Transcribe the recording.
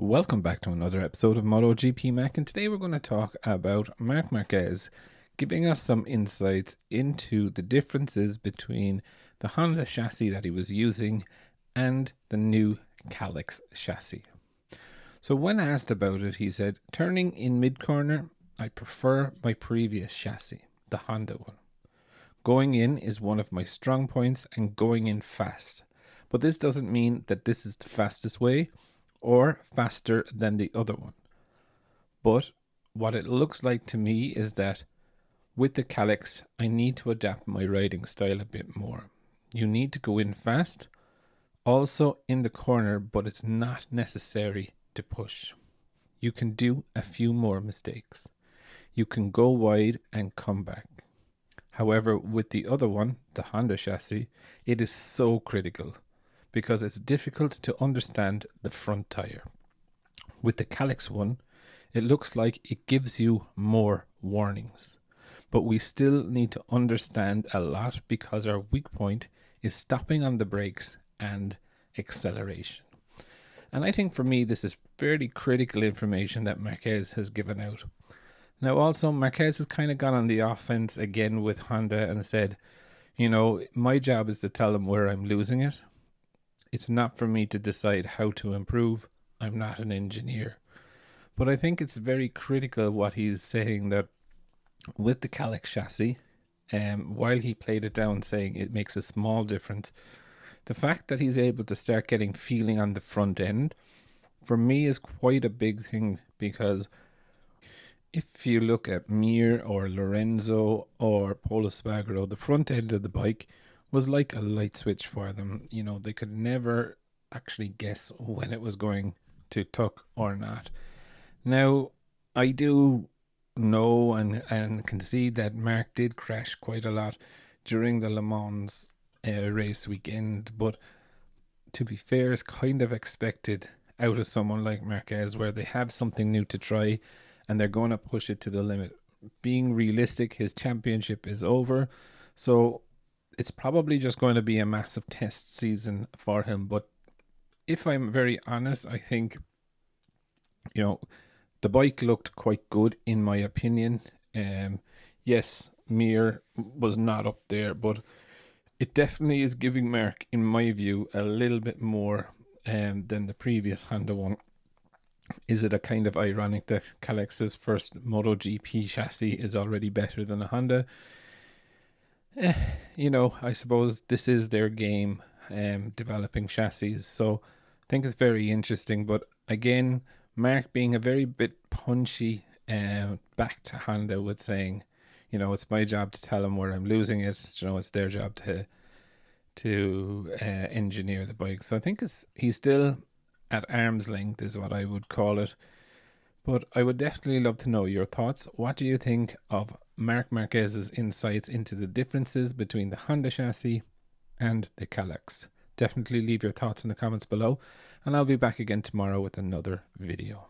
Welcome back to another episode of Motogp Mac, and today we're going to talk about Marc Marquez giving us some insights into the differences between the Honda chassis that he was using and the new Kalex chassis. So when asked about it, he said, turning in mid-corner, I prefer my previous chassis, the Honda one. Going in is one of my strong points and going in fast. But this doesn't mean that this is the fastest way or faster than the other one. But what it looks like to me is that with the Kalex, I need to adapt my riding style a bit more. You need to go in fast, also in the corner, but it's not necessary to push. You can do a few more mistakes. You can go wide and come back. However, with the other one, the Honda chassis, it is so critical because it's difficult to understand the front tire. With the Kalex one, it looks like it gives you more warnings. But we still need to understand a lot because our weak point is stopping on the brakes and acceleration. And I think for me, this is fairly critical information that Marquez has given out. Now also, Marquez has kind of gone on the offense again with Honda and said, you know, my job is to tell them where I'm losing it. It's not for me to decide how to improve. I'm not an engineer. But I think it's very critical what he's saying, that with the Kalex chassis, while he played it down saying it makes a small difference, the fact that he's able to start getting feeling on the front end, for me is quite a big thing, because if you look at Mir or Lorenzo or Polo Spagro, the front end of the bike was like a light switch for them. You know, they could never actually guess when it was going to tuck or not. Now, I do know and concede that Marc did crash quite a lot during the Le Mans race weekend, but to be fair, it's kind of expected out of someone like Marquez, where they have something new to try and they're going to push it to the limit. Being realistic, his championship is over, so it's probably just going to be a massive test season for him. But if I'm very honest, I think, you know, the bike looked quite good in my opinion. Yes, Mir was not up there, but it definitely is giving Marc, in my view, a little bit more than the previous Honda one. Is it a kind of ironic that Kalex's first Motogp chassis is already better than a Honda? You know, I suppose this is their game, developing chassis. So I think it's very interesting. But again, Marc being a very bit punchy, back to Honda with saying, you know, it's my job to tell them where I'm losing it. You know, it's their job to engineer the bike. So I think he's still at arm's length is what I would call it. But I would definitely love to know your thoughts. What do you think of Marc Marquez's insights into the differences between the Honda chassis and the Kalex? Definitely leave your thoughts in the comments below, and I'll be back again tomorrow with another video.